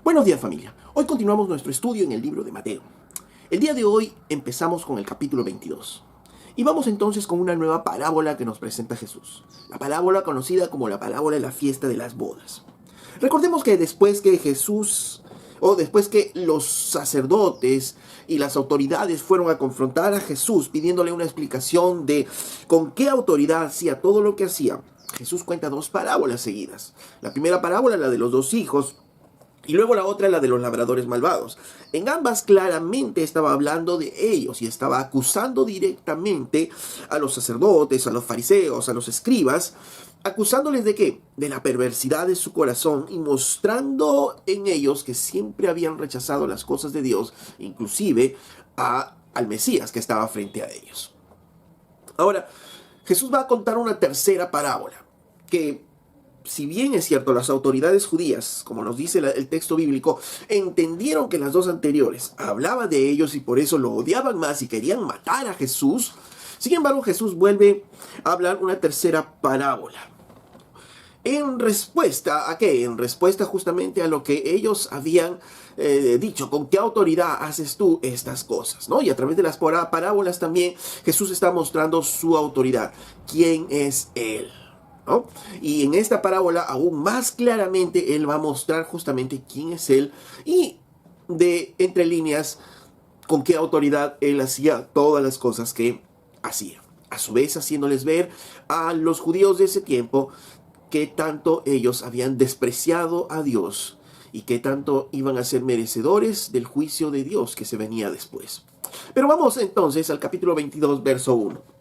Buenos días, familia. Hoy continuamos nuestro estudio en el libro de Mateo. El día de hoy empezamos con el capítulo 22. Y vamos entonces con una nueva parábola que nos presenta Jesús. La parábola conocida como la parábola de la fiesta de las bodas. Recordemos que después que los sacerdotes y las autoridades fueron a confrontar a Jesús pidiéndole una explicación de con qué autoridad hacía todo lo que hacía, Jesús cuenta dos parábolas seguidas. La primera parábola, la de los dos hijos, y luego la otra, la de los labradores malvados. En ambas claramente estaba hablando de ellos y estaba acusando directamente a los sacerdotes, a los fariseos, a los escribas, acusándoles de ¿qué? De la perversidad de su corazón y mostrando en ellos que siempre habían rechazado las cosas de Dios, inclusive al Mesías que estaba frente a ellos. Ahora, Jesús va a contar una tercera parábola que, si bien es cierto, las autoridades judías, como nos dice el texto bíblico, entendieron que las dos anteriores hablaban de ellos y por eso lo odiaban más y querían matar a Jesús, sin embargo Jesús vuelve a hablar una tercera parábola. ¿En respuesta a qué? En respuesta justamente a lo que ellos habían dicho, ¿con qué autoridad haces tú estas cosas? ¿No? Y a través de las parábolas también Jesús está mostrando su autoridad. ¿Quién es Él? ¿No? Y en esta parábola aún más claramente Él va a mostrar justamente quién es Él y de entre líneas con qué autoridad Él hacía todas las cosas que hacía. A su vez haciéndoles ver a los judíos de ese tiempo que tanto ellos habían despreciado a Dios y que tanto iban a ser merecedores del juicio de Dios que se venía después. Pero vamos entonces al capítulo 22, verso 1.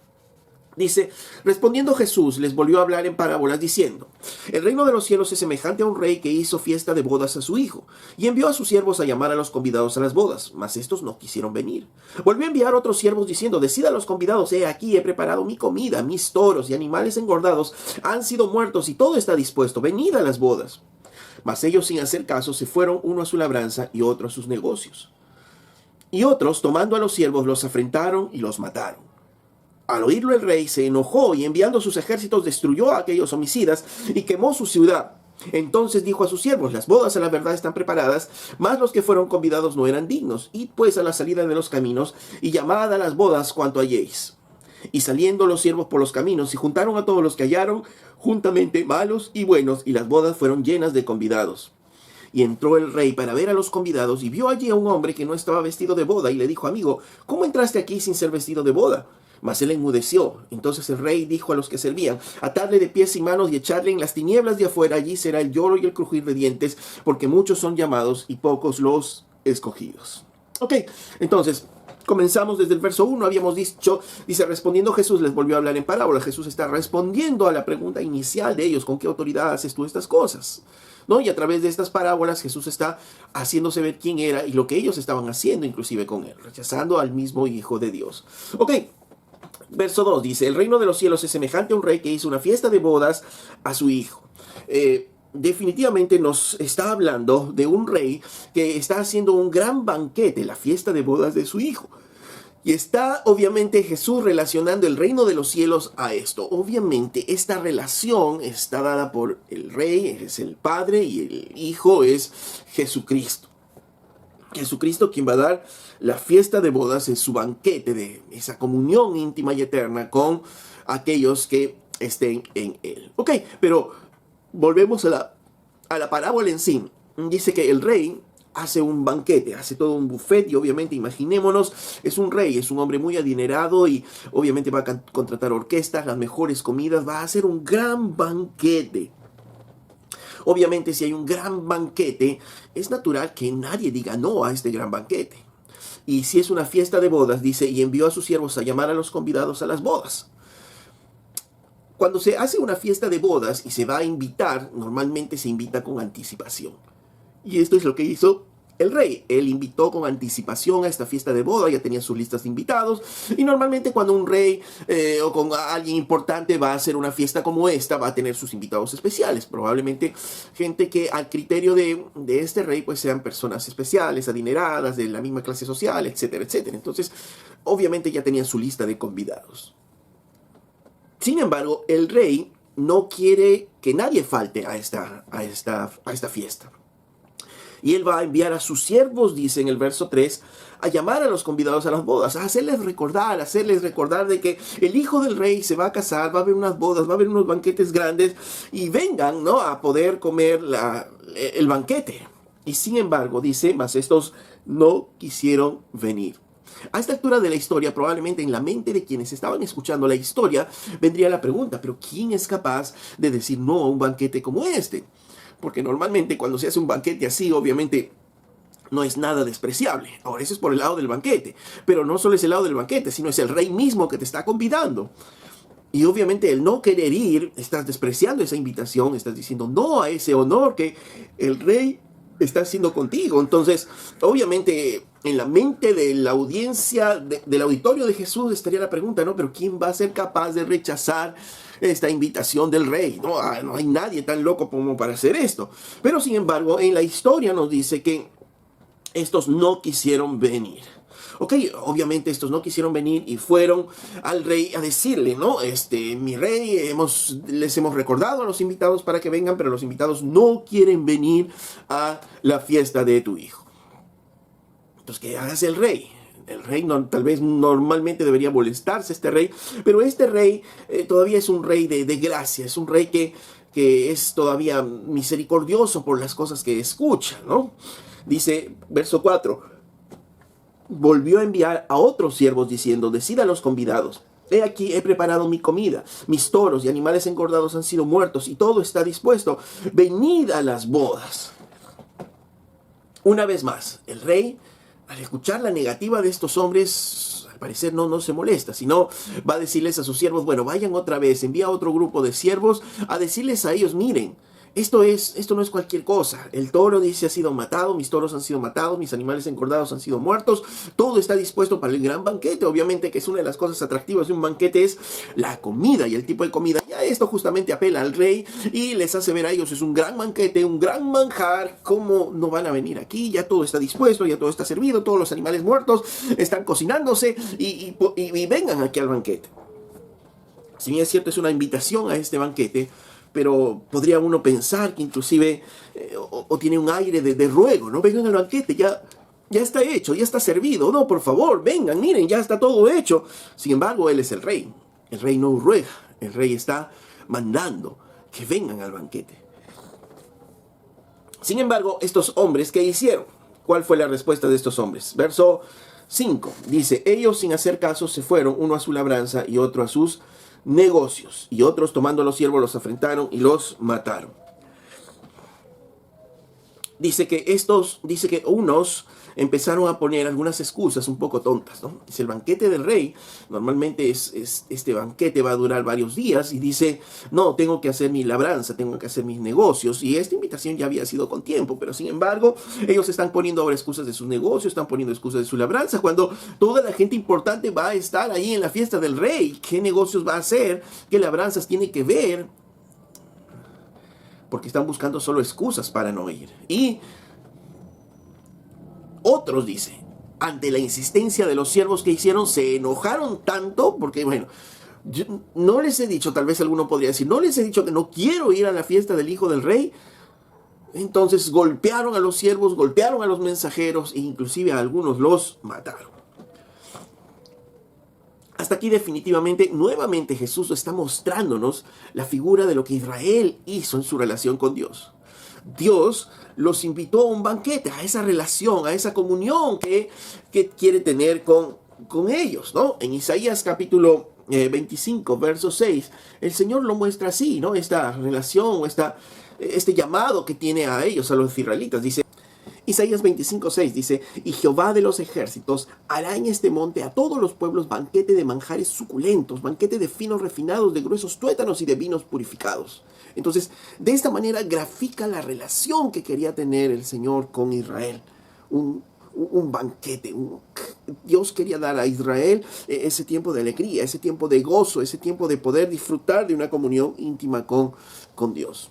Dice, respondiendo Jesús, les volvió a hablar en parábolas diciendo, el reino de los cielos es semejante a un rey que hizo fiesta de bodas a su hijo, y envió a sus siervos a llamar a los convidados a las bodas, mas estos no quisieron venir. Volvió a enviar otros siervos diciendo, decid a los convidados, aquí he preparado mi comida, mis toros y animales engordados han sido muertos y todo está dispuesto, venid a las bodas. Mas ellos sin hacer caso se fueron, uno a su labranza y otro a sus negocios. Y otros, tomando a los siervos, los afrentaron y los mataron. Al oírlo el rey se enojó y enviando sus ejércitos destruyó a aquellos homicidas y quemó su ciudad. Entonces dijo a sus siervos, las bodas a la verdad están preparadas, mas los que fueron convidados no eran dignos. Id pues a la salida de los caminos y llamad a las bodas cuanto halléis. Y saliendo los siervos por los caminos y juntaron a todos los que hallaron, juntamente malos y buenos, y las bodas fueron llenas de convidados. Y entró el rey para ver a los convidados y vio allí a un hombre que no estaba vestido de boda y le dijo, amigo, ¿cómo entraste aquí sin ser vestido de boda? Mas él enmudeció. Entonces el rey dijo a los que servían, atadle de pies y manos y echarle en las tinieblas de afuera, allí será el lloro y el crujir de dientes, porque muchos son llamados y pocos los escogidos. Ok, entonces comenzamos desde el verso 1, habíamos dicho, dice, respondiendo Jesús les volvió a hablar en parábola. Jesús está respondiendo a la pregunta inicial de ellos, ¿con qué autoridad haces tú estas cosas? ¿No? Y a través de estas parábolas Jesús está haciéndose ver quién era y lo que ellos estaban haciendo inclusive con él, rechazando al mismo Hijo de Dios. Ok. Verso 2 dice, el reino de los cielos es semejante a un rey que hizo una fiesta de bodas a su hijo. Definitivamente nos está hablando de un rey que está haciendo un gran banquete, la fiesta de bodas de su hijo. Y está obviamente Jesús relacionando el reino de los cielos a esto. Obviamente esta relación está dada por el rey, es el Padre, y el Hijo es Jesucristo. Jesucristo quien va a dar la fiesta de bodas en su banquete de esa comunión íntima y eterna con aquellos que estén en Él. Ok, pero volvemos a la parábola en sí. Dice que el rey hace un banquete, hace todo un buffet y obviamente imaginémonos, es un rey, es un hombre muy adinerado y obviamente va a contratar orquestas, las mejores comidas, va a hacer un gran banquete. Obviamente, si hay un gran banquete, es natural que nadie diga no a este gran banquete. Y si es una fiesta de bodas, dice, y envió a sus siervos a llamar a los convidados a las bodas. Cuando se hace una fiesta de bodas y se va a invitar, normalmente se invita con anticipación. Y esto es lo que hizo el rey. Él invitó con anticipación a esta fiesta de boda, ya tenía sus listas de invitados. Y normalmente cuando un rey o con alguien importante va a hacer una fiesta como esta, va a tener sus invitados especiales. Probablemente gente que al criterio de este rey pues sean personas especiales, adineradas, de la misma clase social, etcétera, etcétera. Entonces, obviamente ya tenían su lista de convidados. Sin embargo, el rey no quiere que nadie falte a esta fiesta. Y él va a enviar a sus siervos, dice en el verso 3, a llamar a los convidados a las bodas, a hacerles recordar de que el hijo del rey se va a casar, va a haber unas bodas, va a haber unos banquetes grandes y vengan, ¿no?, a poder comer el banquete. Y sin embargo, dice, mas estos no quisieron venir. A esta altura de la historia, probablemente en la mente de quienes estaban escuchando la historia, vendría la pregunta, ¿pero quién es capaz de decir no a un banquete como este? Porque normalmente cuando se hace un banquete así, obviamente no es nada despreciable. Ahora, eso es por el lado del banquete. Pero no solo es el lado del banquete, sino es el rey mismo que te está convidando. Y obviamente el no querer ir, estás despreciando esa invitación, estás diciendo no a ese honor que el rey está haciendo contigo. Entonces, obviamente, en la mente de la audiencia, del auditorio de Jesús, estaría la pregunta, ¿no? Pero ¿quién va a ser capaz de rechazar esta invitación del rey? No, no hay nadie tan loco como para hacer esto. Pero sin embargo, en la historia nos dice que estos no quisieron venir. Ok, obviamente estos no quisieron venir y fueron al rey a decirle, ¿no? Mi rey, les hemos recordado a los invitados para que vengan, pero los invitados no quieren venir a la fiesta de tu hijo. Entonces, ¿qué hace el rey? El rey tal vez normalmente debería molestarse este rey, pero este rey todavía es un rey de gracia, es un rey que es todavía misericordioso por las cosas que escucha, ¿no? Dice, verso 4, volvió a enviar a otros siervos diciendo, decid a los convidados, he aquí he preparado mi comida, mis toros y animales engordados han sido muertos y todo está dispuesto, venid a las bodas. Una vez más, el rey, al escuchar la negativa de estos hombres, al parecer no se molesta, sino va a decirles a sus siervos, bueno, vayan otra vez, envía a otro grupo de siervos a decirles a ellos, miren, esto no es cualquier cosa. El toro, dice, ha sido matado, mis toros han sido matados, mis animales engordados han sido muertos. Todo está dispuesto para el gran banquete. Obviamente que es una de las cosas atractivas de un banquete es la comida y el tipo de comida. Ya esto justamente apela al rey y les hace ver a ellos, es un gran banquete, un gran manjar. ¿Cómo no van a venir aquí? Ya todo está dispuesto, ya todo está servido, todos los animales muertos están cocinándose y vengan aquí al banquete. Si bien es cierto, es una invitación a este banquete, pero podría uno pensar que inclusive o tiene un aire de ruego, ¿no? Vengan al banquete, ya está hecho, ya está servido, no, por favor, vengan, miren, ya está todo hecho. Sin embargo, él es el rey no ruega, el rey está mandando que vengan al banquete. Sin embargo, estos hombres, ¿qué hicieron? ¿Cuál fue la respuesta de estos hombres? Verso 5, dice, ellos sin hacer caso se fueron, uno a su labranza y otro a sus negocios, y otros tomando a los siervos los afrentaron y los mataron. Dice que unos empezaron a poner algunas excusas un poco tontas, ¿no? Dice, el banquete del rey, normalmente este banquete va a durar varios días, y dice, no, tengo que hacer mi labranza, tengo que hacer mis negocios, y esta invitación ya había sido con tiempo, pero sin embargo, ellos están poniendo ahora excusas de sus negocios, están poniendo excusas de su labranza, cuando toda la gente importante va a estar ahí en la fiesta del rey. ¿Qué negocios va a hacer? ¿Qué labranzas tiene que ver? Porque están buscando solo excusas para no ir. Y otros, dice, ante la insistencia de los siervos que hicieron, se enojaron tanto, porque bueno, yo no les he dicho, tal vez alguno podría decir, no les he dicho que no quiero ir a la fiesta del hijo del rey. Entonces golpearon a los siervos, golpearon a los mensajeros e inclusive a algunos los mataron. Hasta aquí definitivamente, nuevamente Jesús está mostrándonos la figura de lo que Israel hizo en su relación con Dios. Dios los invitó a un banquete, a esa relación, a esa comunión que quiere tener con ellos, ¿no? En Isaías capítulo 25, verso 6, el Señor lo muestra así, ¿no? Esta relación, este llamado que tiene a ellos, a los israelitas. Dice, Isaías 25:6 dice, y Jehová de los ejércitos hará en este monte a todos los pueblos banquete de manjares suculentos, banquete de finos refinados, de gruesos tuétanos y de vinos purificados. Entonces, de esta manera grafica la relación que quería tener el Señor con Israel. Un banquete. Dios quería dar a Israel ese tiempo de alegría, ese tiempo de gozo, ese tiempo de poder disfrutar de una comunión íntima con Dios.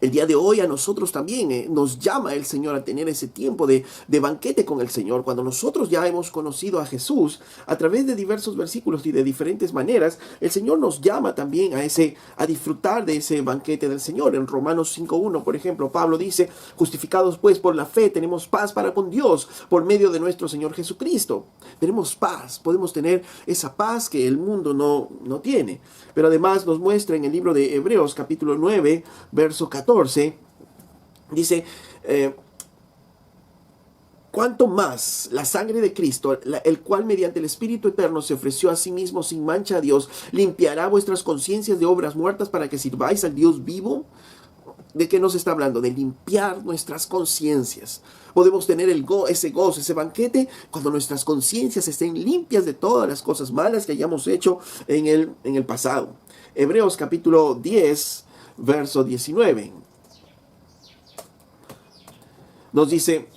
El día de hoy a nosotros también nos llama el Señor a tener ese tiempo de banquete con el Señor. Cuando nosotros ya hemos conocido a Jesús a través de diversos versículos y de diferentes maneras, el Señor nos llama también a disfrutar de ese banquete del Señor. En Romanos 5:1, por ejemplo, Pablo dice: justificados pues por la fe, tenemos paz para con Dios por medio de nuestro Señor Jesucristo. Tenemos paz, podemos tener esa paz que el mundo no tiene. Pero además nos muestra en el libro de Hebreos capítulo 9, verso 14, dice: cuanto más la sangre de Cristo, el cual mediante el Espíritu Eterno se ofreció a sí mismo sin mancha a Dios, limpiará vuestras conciencias de obras muertas para que sirváis al Dios vivo. ¿De qué nos está hablando? De limpiar nuestras conciencias. Podemos tener ese gozo, ese banquete, cuando nuestras conciencias estén limpias de todas las cosas malas que hayamos hecho en el pasado. Hebreos capítulo 10, verso 19. Nos dice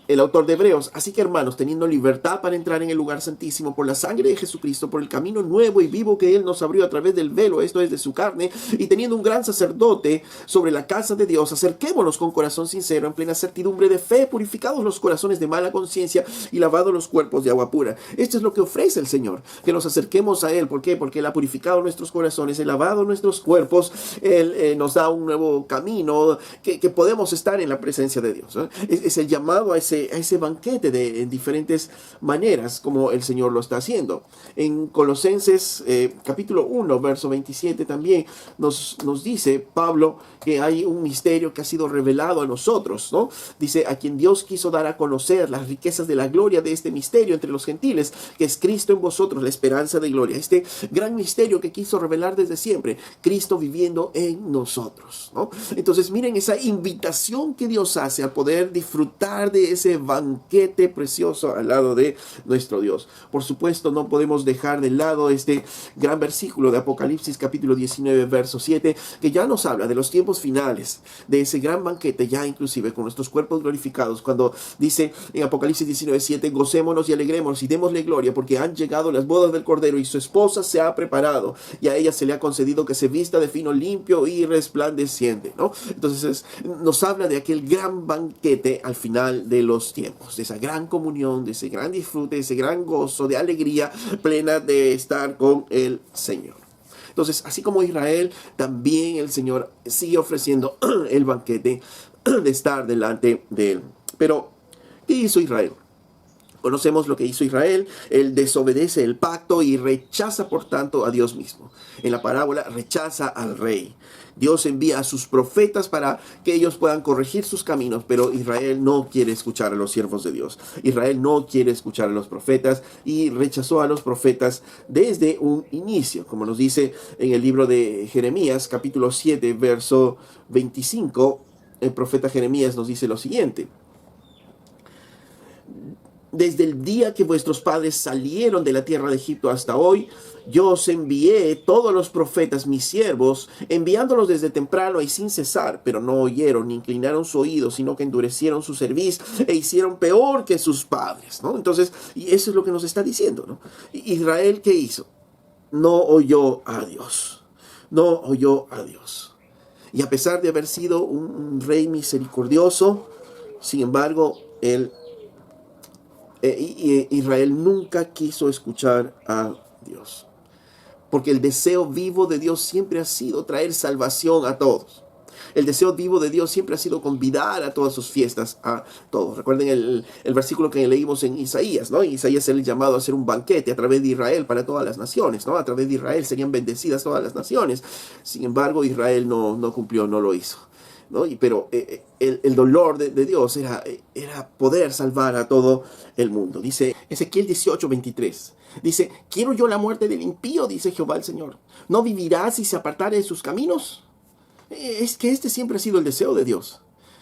el autor de Hebreos: así que, hermanos, teniendo libertad para entrar en el lugar santísimo por la sangre de Jesucristo, por el camino nuevo y vivo que Él nos abrió a través del velo, esto es, de su carne, y teniendo un gran sacerdote sobre la casa de Dios, acerquémonos con corazón sincero, en plena certidumbre de fe, purificados los corazones de mala conciencia y lavados los cuerpos de agua pura. Esto es lo que ofrece el Señor, que nos acerquemos a Él. ¿Por qué? Porque Él ha purificado nuestros corazones, Él ha lavado nuestros cuerpos, Él nos da un nuevo camino, que podemos estar en la presencia de Dios. Es el llamado a ese banquete en diferentes maneras, como el Señor lo está haciendo. En Colosenses capítulo 1, verso 27 también nos dice Pablo que hay un misterio que ha sido revelado a nosotros, ¿no? Dice: a quien Dios quiso dar a conocer las riquezas de la gloria de este misterio entre los gentiles, que es Cristo en vosotros, la esperanza de gloria. Este gran misterio que quiso revelar desde siempre, Cristo viviendo en nosotros, ¿no? Entonces miren esa invitación que Dios hace a poder disfrutar de ese banquete precioso al lado de nuestro Dios. Por supuesto, no podemos dejar de lado este gran versículo de Apocalipsis capítulo 19, verso 7, que ya nos habla de los tiempos finales, de ese gran banquete, ya inclusive con nuestros cuerpos glorificados, cuando dice en Apocalipsis 19, 7: gocémonos y alegrémonos y démosle gloria, porque han llegado las bodas del Cordero y su esposa se ha preparado, y a ella se le ha concedido que se vista de fino limpio y resplandeciente, ¿no? Entonces nos habla de aquel gran banquete al final de los tiempos, de esa gran comunión, de ese gran disfrute, de ese gran gozo, de alegría plena de estar con el Señor. Entonces, así como Israel, también el Señor sigue ofreciendo el banquete de estar delante de Él. Pero, ¿qué hizo Israel? Conocemos lo que hizo Israel. Él desobedece el pacto y rechaza, por tanto, a Dios mismo. En la parábola, rechaza al rey. Dios envía a sus profetas para que ellos puedan corregir sus caminos, pero Israel no quiere escuchar a los siervos de Dios. Israel no quiere escuchar a los profetas y rechazó a los profetas desde un inicio. Como nos dice en el libro de Jeremías, capítulo 7, verso 25, el profeta Jeremías nos dice lo siguiente: desde el día que vuestros padres salieron de la tierra de Egipto hasta hoy, yo os envié todos los profetas, mis siervos, enviándolos desde temprano y sin cesar, pero no oyeron ni inclinaron su oído, sino que endurecieron su cerviz e hicieron peor que sus padres, ¿no? Entonces, y eso es lo que nos está diciendo, ¿no? Israel, ¿qué hizo? No oyó a Dios. No oyó a Dios. Y a pesar de haber sido un rey misericordioso, sin embargo, Israel nunca quiso escuchar a Dios. Porque el deseo vivo de Dios siempre ha sido traer salvación a todos. El deseo vivo de Dios siempre ha sido convidar a todas sus fiestas a todos. Recuerden el versículo que leímos en Isaías, ¿no? Isaías era el llamado a hacer un banquete a través de Israel para todas las naciones, ¿no? A través de Israel serían bendecidas todas las naciones. Sin embargo, Israel no cumplió, no lo hizo, ¿no? Pero el dolor de Dios era poder salvar a todo el mundo. Dice Ezequiel 18:23. Dice: ¿quiero yo la muerte del impío? Dice Jehová el Señor. ¿No vivirá si se apartare de sus caminos? Es que este siempre ha sido el deseo de Dios.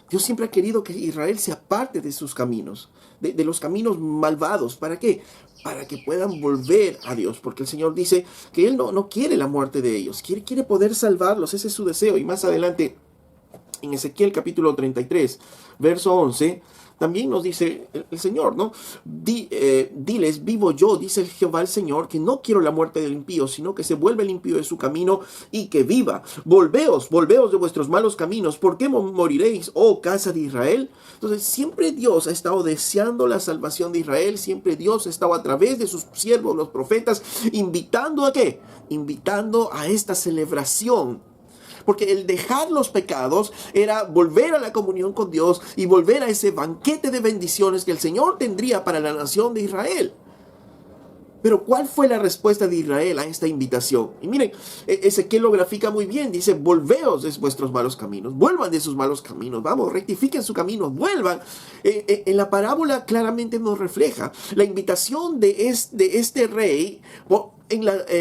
Dios siempre ha querido que Israel se aparte de sus caminos, de los caminos malvados. ¿Para qué? Para que puedan volver a Dios, porque el Señor dice que Él no quiere la muerte de ellos, quiere poder salvarlos. Ese es su deseo. Y más adelante En Ezequiel capítulo 33, verso 11, también nos dice el Señor, ¿no? Diles, vivo yo, dice Jehová el Señor, que no quiero la muerte del impío, sino que se vuelva el impío de su camino y que viva. Volveos de vuestros malos caminos. ¿Por qué moriréis, oh casa de Israel? Entonces, siempre Dios ha estado deseando la salvación de Israel. Siempre Dios ha estado a través de sus siervos, los profetas, invitando ¿a qué? Invitando a esta celebración. Porque el dejar los pecados era volver a la comunión con Dios y volver a ese banquete de bendiciones que el Señor tendría para la nación de Israel. Pero ¿cuál fue la respuesta de Israel a esta invitación? Y miren, Ezequiel lo grafica muy bien. Dice, volveos de vuestros malos caminos. Vuelvan de sus malos caminos. Vamos, rectifiquen su camino. Vuelvan. En la parábola claramente nos refleja la invitación de este rey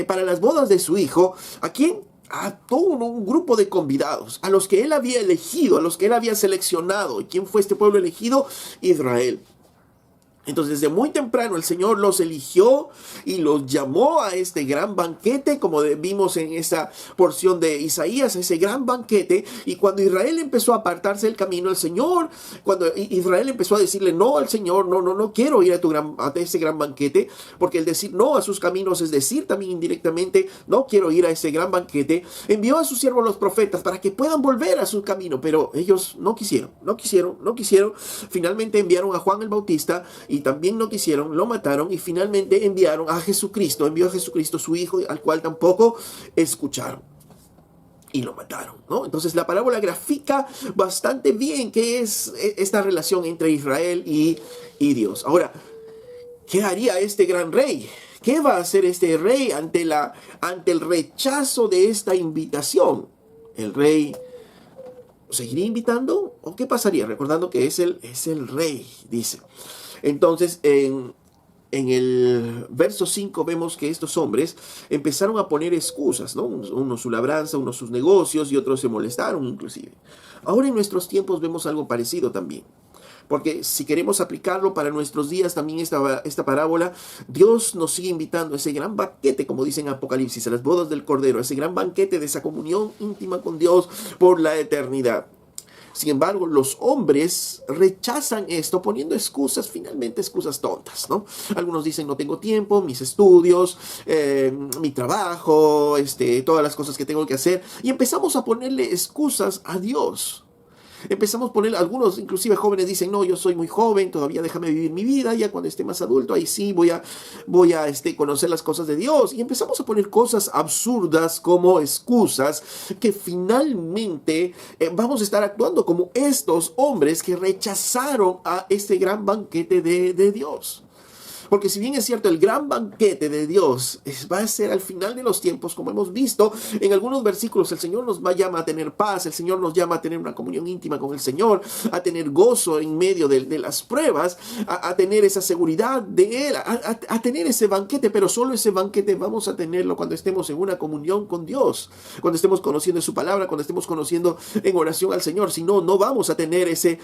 para las bodas de su hijo. ¿A quién? A todo un grupo de convidados, a los que él había elegido, a los que él había seleccionado. ¿Y quién fue este pueblo elegido? Israel. Entonces, desde muy temprano el Señor los eligió y los llamó a este gran banquete, como vimos en esa porción de Isaías, ese gran banquete. Y cuando Israel empezó a apartarse del camino, el Señor, cuando Israel empezó a decirle no al Señor, no quiero ir a ese gran banquete, porque el decir no a sus caminos es decir también indirectamente, no quiero ir a ese gran banquete, envió a sus siervos los profetas para que puedan volver a su camino, pero ellos no quisieron. Finalmente enviaron a Juan el Bautista y también no quisieron, lo mataron y finalmente envió a Jesucristo su hijo, al cual tampoco escucharon y lo mataron, ¿no? Entonces la parábola grafica bastante bien qué es esta relación entre Israel y Dios. Ahora, ¿qué haría este gran rey? ¿Qué va a hacer este rey ante el rechazo de esta invitación? ¿El rey seguiría invitando? ¿O qué pasaría? Recordando que es el rey, dice. Entonces, en el verso 5 vemos que estos hombres empezaron a poner excusas, ¿no? Unos su labranza, unos sus negocios y otros se molestaron inclusive. Ahora en nuestros tiempos vemos algo parecido también. Porque si queremos aplicarlo para nuestros días, también esta parábola, Dios nos sigue invitando a ese gran banquete, como dice en Apocalipsis, a las bodas del Cordero, a ese gran banquete de esa comunión íntima con Dios por la eternidad. Sin embargo, los hombres rechazan esto poniendo excusas, finalmente excusas tontas, ¿no? Algunos dicen no tengo tiempo, mis estudios, mi trabajo, todas las cosas que tengo que hacer. Y empezamos a ponerle excusas a Dios. Empezamos a poner, algunos inclusive jóvenes dicen, no, yo soy muy joven, todavía déjame vivir mi vida, ya cuando esté más adulto, ahí sí voy a conocer las cosas de Dios. Y empezamos a poner cosas absurdas como excusas que finalmente vamos a estar actuando como estos hombres que rechazaron a este gran banquete de Dios. Porque si bien es cierto, el gran banquete de Dios va a ser al final de los tiempos, como hemos visto en algunos versículos, el Señor nos llama a tener paz, el Señor nos llama a tener una comunión íntima con el Señor, a tener gozo en medio de las pruebas, a tener esa seguridad de Él, a tener ese banquete, pero solo ese banquete vamos a tenerlo cuando estemos en una comunión con Dios, cuando estemos conociendo su palabra, cuando estemos conociendo en oración al Señor. Si no, no vamos a tener ese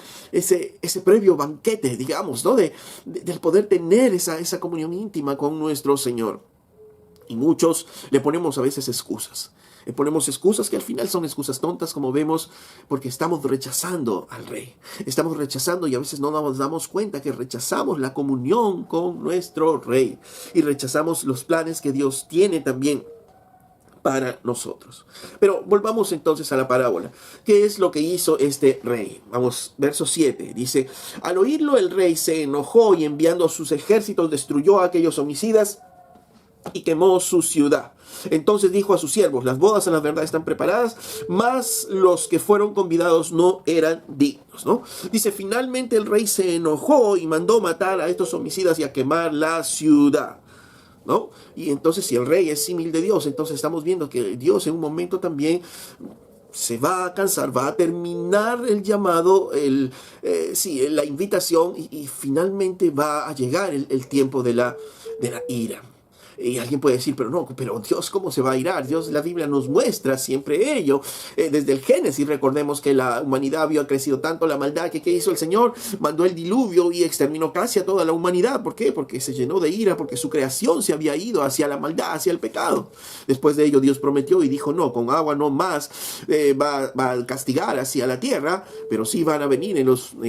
previo banquete, digamos, ¿no? Del poder tener esa comunión íntima con nuestro Señor. Y muchos le ponemos a veces excusas. Le ponemos excusas que al final son excusas tontas, como vemos, porque estamos rechazando al Rey. Estamos rechazando y a veces no nos damos cuenta que rechazamos la comunión con nuestro Rey. Y rechazamos los planes que Dios tiene también para nosotros. Pero volvamos entonces a la parábola. ¿Qué es lo que hizo este rey? Vamos, verso 7. Dice, al oírlo el rey se enojó y enviando sus ejércitos destruyó a aquellos homicidas y quemó su ciudad. Entonces dijo a sus siervos, las bodas a la verdad están preparadas, mas los que fueron convidados no eran dignos, ¿no? Dice, finalmente el rey se enojó y mandó matar a estos homicidas y a quemar la ciudad, ¿no? Y entonces si el rey es símil de Dios, entonces estamos viendo que Dios en un momento también se va a cansar, va a terminar el llamado, la invitación y finalmente va a llegar el tiempo de la ira. Y alguien puede decir, pero no, pero Dios, ¿cómo se va a irar? Dios, la Biblia nos muestra siempre ello. Desde el Génesis recordemos que la humanidad había crecido tanto la maldad que ¿qué hizo el Señor? Mandó el diluvio y exterminó casi a toda la humanidad. ¿Por qué? Porque se llenó de ira, porque su creación se había ido hacia la maldad, hacia el pecado. Después de ello Dios prometió y dijo, no, con agua no más va a castigar hacia la tierra, pero sí van a venir en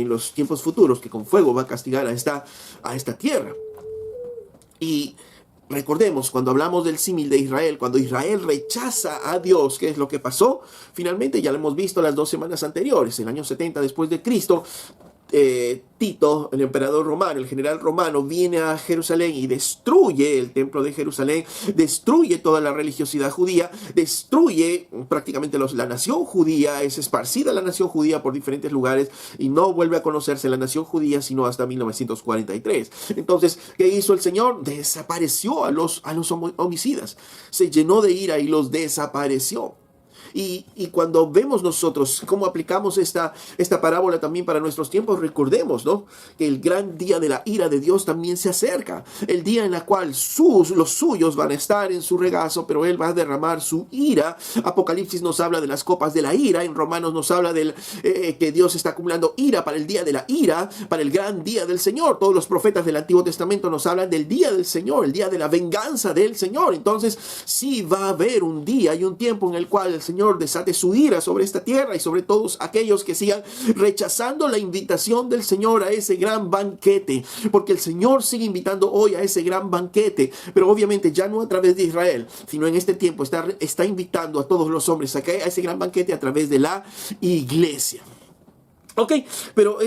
los tiempos futuros que con fuego va a castigar a esta tierra. Y recordemos, cuando hablamos del símil de Israel, cuando Israel rechaza a Dios, ¿qué es lo que pasó? Finalmente, ya lo hemos visto las 2 semanas anteriores, en el año 70 después de Cristo, Tito, el emperador romano, el general romano, viene a Jerusalén y destruye el templo de Jerusalén, destruye toda la religiosidad judía, destruye prácticamente la nación judía, es esparcida la nación judía por diferentes lugares y no vuelve a conocerse la nación judía sino hasta 1943. Entonces, ¿qué hizo el Señor? Desapareció a los homicidas, se llenó de ira y los desapareció. Y cuando vemos nosotros cómo aplicamos esta parábola también para nuestros tiempos, recordemos, ¿no?, que el gran día de la ira de Dios también se acerca. El día en el cual los suyos van a estar en su regazo, pero Él va a derramar su ira. Apocalipsis nos habla de las copas de la ira. En Romanos nos habla que Dios está acumulando ira para el día de la ira, para el gran día del Señor. Todos los profetas del Antiguo Testamento nos hablan del día del Señor, el día de la venganza del Señor. Entonces, sí va a haber un día y un tiempo en el cual el Señor desate su ira sobre esta tierra y sobre todos aquellos que sigan rechazando la invitación del Señor a ese gran banquete, porque el Señor sigue invitando hoy a ese gran banquete, pero obviamente ya no a través de Israel, sino en este tiempo está invitando a todos los hombres a ese gran banquete a través de la iglesia. Ok, pero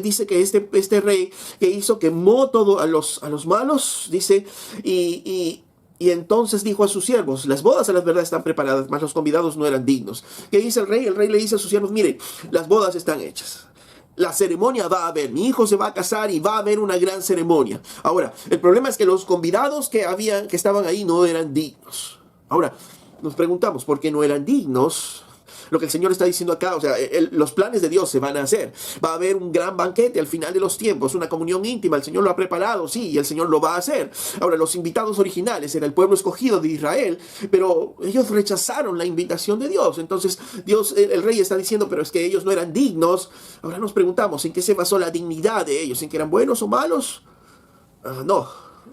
dice que este rey que hizo, quemó todo a los malos, dice, y entonces dijo a sus siervos, las bodas a la verdad están preparadas, mas los convidados no eran dignos. ¿Qué dice el rey? El rey le dice a sus siervos, miren, las bodas están hechas. La ceremonia va a haber, mi hijo se va a casar y va a haber una gran ceremonia. Ahora, el problema es que los convidados que estaban ahí no eran dignos. Ahora, nos preguntamos, ¿por qué no eran dignos? Lo que el Señor está diciendo acá, o sea, los planes de Dios se van a hacer. Va a haber un gran banquete al final de los tiempos, una comunión íntima. El Señor lo ha preparado, sí, y el Señor lo va a hacer. Ahora, los invitados originales era el pueblo escogido de Israel, pero ellos rechazaron la invitación de Dios. Entonces, el rey está diciendo, pero es que ellos no eran dignos. Ahora nos preguntamos, ¿en qué se basó la dignidad de ellos? ¿En que eran buenos o malos?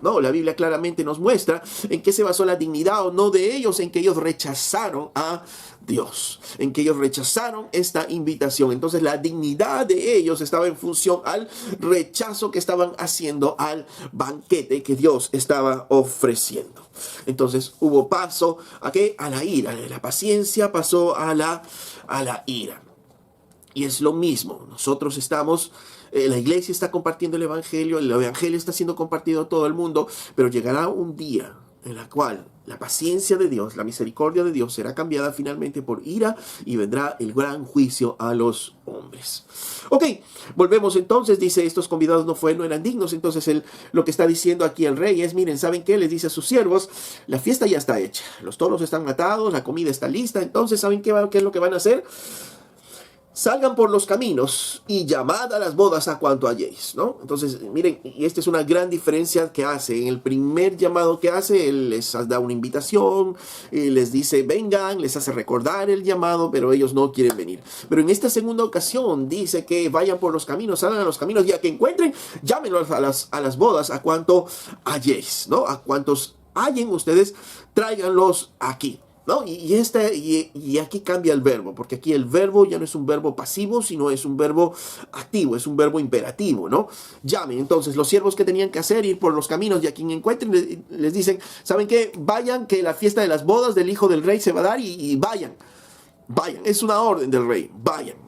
No, la Biblia claramente nos muestra en qué se basó la dignidad o no de ellos, en que ellos rechazaron a Dios, en que ellos rechazaron esta invitación. Entonces la dignidad de ellos estaba en función al rechazo que estaban haciendo al banquete que Dios estaba ofreciendo. Entonces hubo paso ¿a qué? A la ira, la paciencia pasó a la ira. Y es lo mismo, nosotros estamos... la iglesia está compartiendo el evangelio está siendo compartido a todo el mundo, pero llegará un día en el cual la paciencia de Dios, la misericordia de Dios será cambiada finalmente por ira y vendrá el gran juicio a los hombres. Ok, volvemos entonces, dice, estos convidados no eran dignos. Entonces lo que está diciendo aquí el rey es, miren, ¿saben qué? Les dice a sus siervos, la fiesta ya está hecha, los toros están atados, la comida está lista. Entonces, ¿saben qué es lo que van a hacer? Salgan por los caminos y llamad a las bodas a cuanto halléis, ¿no? Entonces, miren, y esta es una gran diferencia que hace. En el primer llamado que hace, él les da una invitación, les dice, vengan, les hace recordar el llamado, pero ellos no quieren venir. Pero en esta segunda ocasión dice que vayan por los caminos, salgan a los caminos, y a que encuentren, llámenlos a las bodas a cuanto halléis, ¿no? A cuantos hallen ustedes, tráiganlos aquí, ¿no? Y aquí cambia el verbo, porque aquí el verbo ya no es un verbo pasivo, sino es un verbo activo, es un verbo imperativo, ¿no? Llamen. Entonces, los siervos que tenían que hacer, ir por los caminos, y a quien encuentren, les dicen, ¿saben qué? Vayan, que la fiesta de las bodas del hijo del rey se va a dar, y vayan. Es una orden del rey, vayan.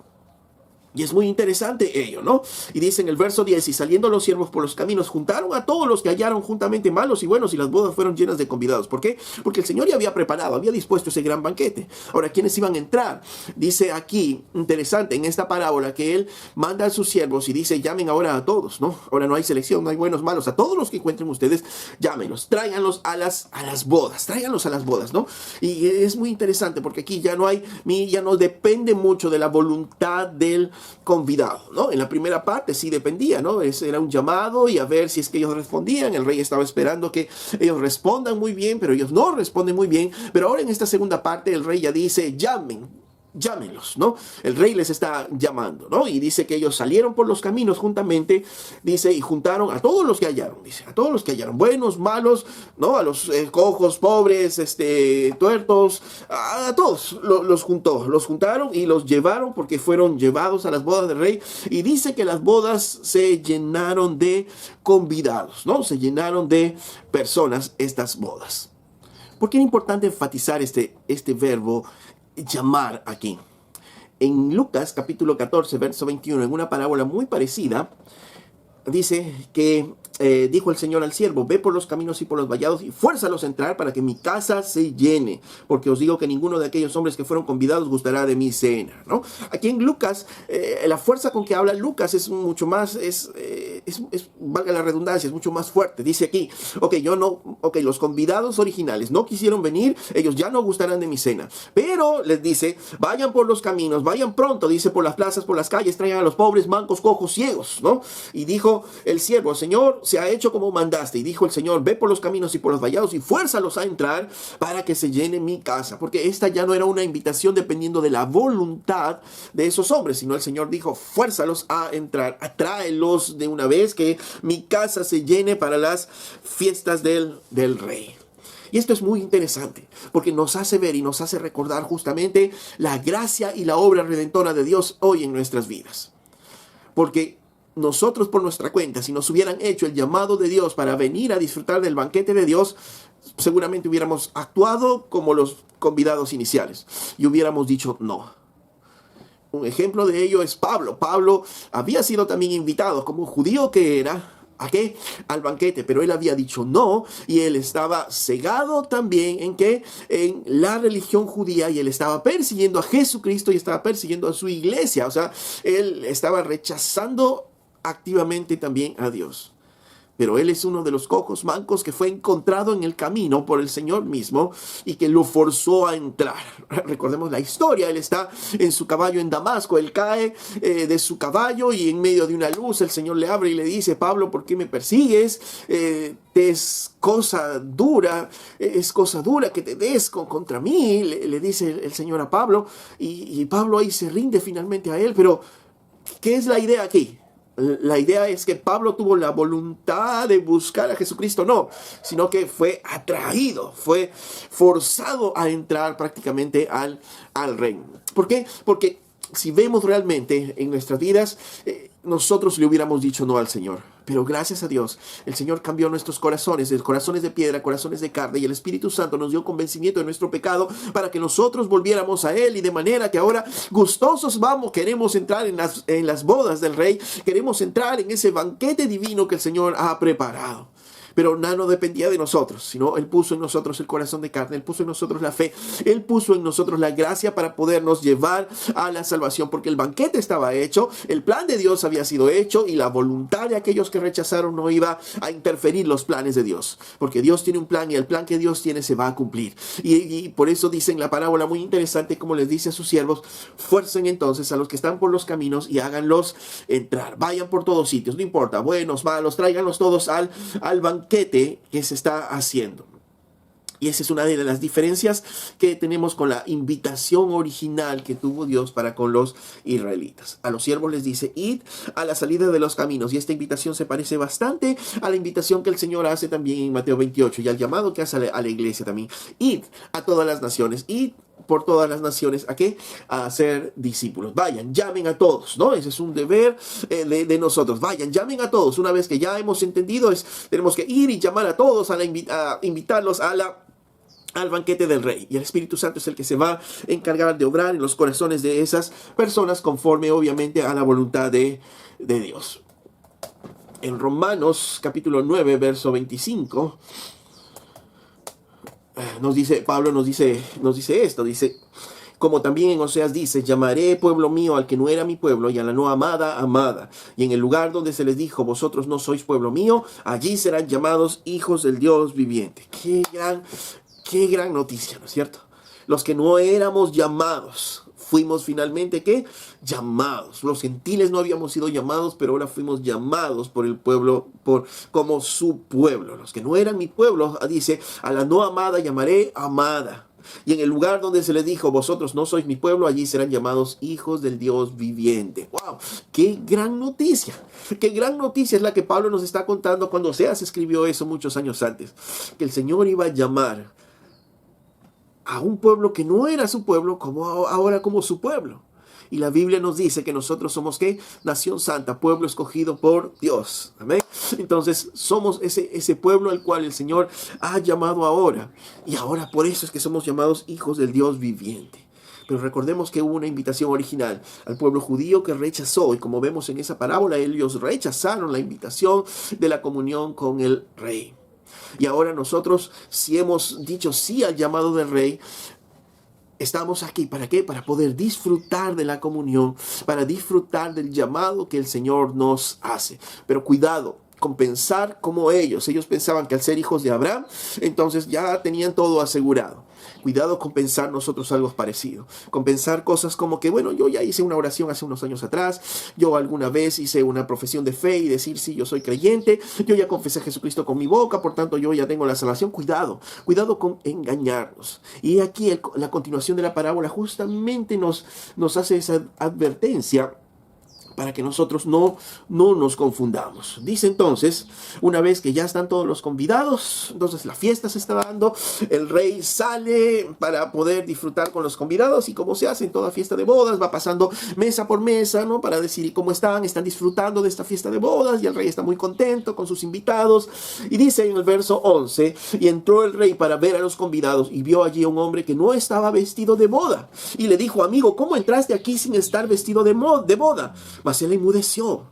Y es muy interesante ello, ¿no? Y dice en el verso 10, y saliendo los siervos por los caminos, juntaron a todos los que hallaron juntamente malos y buenos, y las bodas fueron llenas de convidados. ¿Por qué? Porque el Señor ya había preparado, había dispuesto ese gran banquete. Ahora, ¿quiénes iban a entrar? Dice aquí, interesante, en esta parábola, que Él manda a sus siervos y dice, llamen ahora a todos, ¿no? Ahora no hay selección, no hay buenos, malos. A todos los que encuentren ustedes, llámenlos, tráiganlos a las bodas, ¿no? Y es muy interesante, porque aquí ya no depende mucho de la voluntad del convidado, ¿no? En la primera parte sí dependía, ¿no? Era un llamado y a ver si es que ellos respondían. El rey estaba esperando que ellos respondan muy bien, pero ellos no responden muy bien. Pero ahora en esta segunda parte el rey ya dice, llámenlos, ¿no? El rey les está llamando, ¿no? Y dice que ellos salieron por los caminos juntamente, dice, y juntaron a todos los que hallaron, dice, a todos los que hallaron, buenos, malos, ¿no? A los cojos, pobres, tuertos, a todos los juntaron y los llevaron porque fueron llevados a las bodas del rey. Y dice que las bodas se llenaron de convidados, ¿no? Se llenaron de personas estas bodas. ¿Por qué es importante enfatizar este verbo llamar aquí? En Lucas capítulo 14, verso 21, en una parábola muy parecida, dice que dijo el Señor al siervo, ve por los caminos y por los vallados y fuérzalos a entrar para que mi casa se llene, porque os digo que ninguno de aquellos hombres que fueron convidados gustará de mi cena, ¿no? Aquí en Lucas, la fuerza con que habla Lucas es mucho más, valga la redundancia, es mucho más fuerte. Dice aquí, los convidados originales no quisieron venir, ellos ya no gustarán de mi cena, pero les dice, vayan por los caminos, vayan pronto, dice, por las plazas, por las calles, traigan a los pobres, mancos, cojos, ciegos, ¿no? Y dijo el siervo, Señor, se ha hecho como mandaste. Y dijo el Señor, ve por los caminos y por los vallados y fuérzalos a entrar para que se llene mi casa. Porque esta ya no era una invitación dependiendo de la voluntad de esos hombres, sino el Señor dijo, fuérzalos a entrar, atráelos de una vez, que mi casa se llene para las fiestas del rey. Y esto es muy interesante, porque nos hace ver y nos hace recordar justamente la gracia y la obra redentora de Dios hoy en nuestras vidas. Porque nosotros por nuestra cuenta, si nos hubieran hecho el llamado de Dios para venir a disfrutar del banquete de Dios, seguramente hubiéramos actuado como los convidados iniciales y hubiéramos dicho no. Un ejemplo de ello es Pablo. Pablo había sido también invitado como judío que era, ¿a qué? Al banquete, pero él había dicho no, y él estaba cegado también en la religión judía, y él estaba persiguiendo a Jesucristo y estaba persiguiendo a su iglesia. O sea, él estaba rechazando activamente también a Dios. Pero él es uno de los cojos, mancos, que fue encontrado en el camino por el Señor mismo y que lo forzó a entrar. Recordemos la historia. Él está en su caballo en Damasco. Él cae de su caballo y en medio de una luz el Señor le abre y le dice, Pablo, ¿por qué me persigues? Es cosa dura que te des contra mí, le dice el Señor a Pablo. Y Pablo ahí se rinde finalmente a él. Pero, ¿qué es la idea aquí? La idea es que Pablo tuvo la voluntad de buscar a Jesucristo, no, sino que fue atraído, fue forzado a entrar prácticamente al reino. ¿Por qué? Porque si vemos realmente en nuestras vidas, nosotros le hubiéramos dicho no al Señor. Pero gracias a Dios, el Señor cambió nuestros corazones, de corazones de piedra, corazones de carne, y el Espíritu Santo nos dio convencimiento de nuestro pecado para que nosotros volviéramos a Él, y de manera que ahora gustosos queremos entrar en las bodas del Rey, queremos entrar en ese banquete divino que el Señor ha preparado. Pero nada no dependía de nosotros, sino Él puso en nosotros el corazón de carne, Él puso en nosotros la fe, Él puso en nosotros la gracia para podernos llevar a la salvación, porque el banquete estaba hecho, el plan de Dios había sido hecho, y la voluntad de aquellos que rechazaron no iba a interferir los planes de Dios, porque Dios tiene un plan y el plan que Dios tiene se va a cumplir. Y por eso dice en la parábola muy interesante, como les dice a sus siervos, fuercen entonces a los que están por los caminos y háganlos entrar, vayan por todos sitios, no importa, buenos, malos, tráiganlos todos al banquete que se está haciendo. Y esa es una de las diferencias que tenemos con la invitación original que tuvo Dios para con los israelitas. A los siervos les dice, id a la salida de los caminos. Y esta invitación se parece bastante a la invitación que el Señor hace también en Mateo 28 y al llamado que hace a la iglesia también. Id a todas las naciones, id por todas las naciones, ¿a qué? A ser discípulos. Vayan, llamen a todos, ¿no? Ese es un deber de nosotros. Vayan, llamen a todos. Una vez que ya hemos entendido, tenemos que ir y llamar a todos, a invitarlos al banquete del Rey. Y el Espíritu Santo es el que se va a encargar de obrar en los corazones de esas personas conforme obviamente a la voluntad de Dios. En Romanos capítulo 9, verso 25, Pablo nos dice esto, dice, como también en Oseas dice, llamaré pueblo mío al que no era mi pueblo, y a la no amada, amada. Y en el lugar donde se les dijo, vosotros no sois pueblo mío, allí serán llamados hijos del Dios viviente. Qué gran noticia, ¿no es cierto? Los que no éramos llamados fuimos finalmente, ¿qué? Llamados. Los gentiles no habíamos sido llamados, pero ahora fuimos llamados por el pueblo, como su pueblo. Los que no eran mi pueblo, dice, a la no amada llamaré amada. Y en el lugar donde se les dijo, vosotros no sois mi pueblo, allí serán llamados hijos del Dios viviente. ¡Wow! ¡Qué gran noticia! ¡Qué gran noticia es la que Pablo nos está contando cuando Oseas escribió eso muchos años antes! Que el Señor iba a llamar a un pueblo que no era su pueblo, como ahora como su pueblo. Y la Biblia nos dice que nosotros somos, ¿qué? Nación santa, pueblo escogido por Dios. Amén. Entonces somos ese pueblo al cual el Señor ha llamado ahora. Y ahora por eso es que somos llamados hijos del Dios viviente. Pero recordemos que hubo una invitación original al pueblo judío que rechazó. Y como vemos en esa parábola, ellos rechazaron la invitación de la comunión con el Rey. Y ahora nosotros, si hemos dicho sí al llamado del Rey, estamos aquí, ¿para qué? Para poder disfrutar de la comunión, para disfrutar del llamado que el Señor nos hace. Pero cuidado con pensar como ellos. Ellos pensaban que al ser hijos de Abraham, entonces ya tenían todo asegurado. Cuidado con pensar nosotros algo parecido. Con pensar cosas como que, bueno, yo ya hice una oración hace unos años atrás, yo alguna vez hice una profesión de fe y decir, sí, yo soy creyente, yo ya confesé a Jesucristo con mi boca, por tanto yo ya tengo la salvación. Cuidado con engañarnos. Y aquí la continuación de la parábola justamente nos hace esa advertencia para que nosotros no nos confundamos. Dice entonces, una vez que ya están todos los convidados, entonces la fiesta se está dando, el rey sale para poder disfrutar con los convidados, y como se hace en toda fiesta de bodas, va pasando mesa por mesa, ¿no? Para decir, ¿y cómo están? Están disfrutando de esta fiesta de bodas, y el rey está muy contento con sus invitados. Y dice en el verso 11, y entró el rey para ver a los convidados, y vio allí a un hombre que no estaba vestido de boda. Y le dijo, amigo, ¿cómo entraste aquí sin estar vestido de boda? Mas él enmudeció.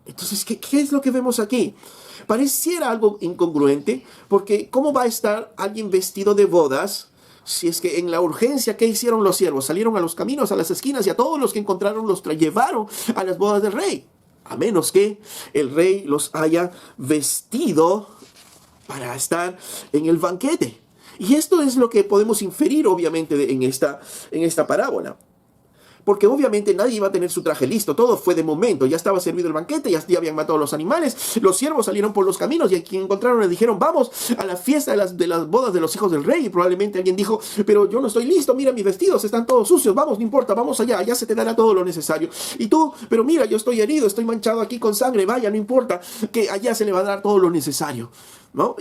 Entonces, ¿qué es lo que vemos aquí? Pareciera algo incongruente, porque ¿cómo va a estar alguien vestido de bodas si es que en la urgencia que hicieron los siervos? Salieron a los caminos, a las esquinas, y a todos los que encontraron los llevaron a las bodas del rey. A menos que el rey los haya vestido para estar en el banquete. Y esto es lo que podemos inferir, obviamente, en esta parábola. Porque obviamente nadie iba a tener su traje listo, todo fue de momento, ya estaba servido el banquete, ya habían matado a los animales, los siervos salieron por los caminos, y a quien encontraron le dijeron, vamos a la fiesta de las bodas de los hijos del rey. Y probablemente alguien dijo, pero yo no estoy listo, mira mis vestidos, están todos sucios, vamos, no importa, vamos allá se te dará todo lo necesario. Y tú, pero mira, yo estoy herido, estoy manchado aquí con sangre, vaya, no importa, que allá se le va a dar todo lo necesario, ¿no?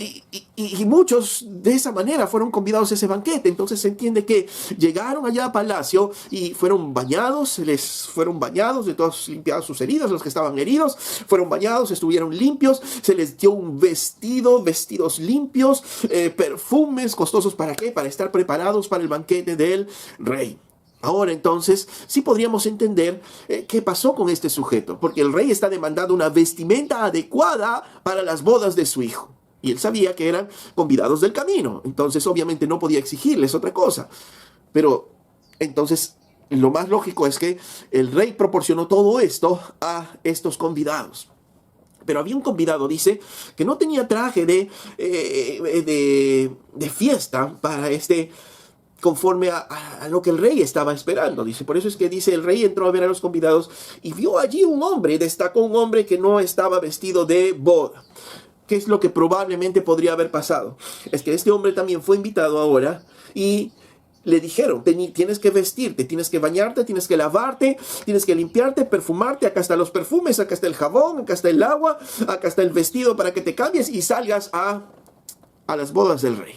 Y muchos de esa manera fueron convidados a ese banquete. Entonces se entiende que llegaron allá a palacio y fueron bañados, les fueron bañados, de todos limpiados sus heridas, los que estaban heridos fueron bañados, estuvieron limpios, se les dio un vestidos limpios, perfumes costosos. ¿Para qué? Para estar preparados para el banquete del rey. Ahora entonces sí podríamos entender qué pasó con este sujeto, porque el rey está demandando una vestimenta adecuada para las bodas de su hijo. Y él sabía que eran convidados del camino. Entonces obviamente no podía exigirles otra cosa. Pero entonces lo más lógico es que el rey proporcionó todo esto a estos convidados. Pero había un convidado, dice, que no tenía traje de fiesta para conforme a lo que el rey estaba esperando. Dice, por eso es que dice, el rey entró a ver a los convidados y vio allí un hombre, destacó un hombre que no estaba vestido de boda. ¿Qué es lo que probablemente podría haber pasado? Es que este hombre también fue invitado ahora y le dijeron, tienes que vestirte, tienes que bañarte, tienes que lavarte, tienes que limpiarte, perfumarte, acá están los perfumes, acá está el jabón, acá está el agua, acá está el vestido para que te cambies y salgas a las bodas del rey.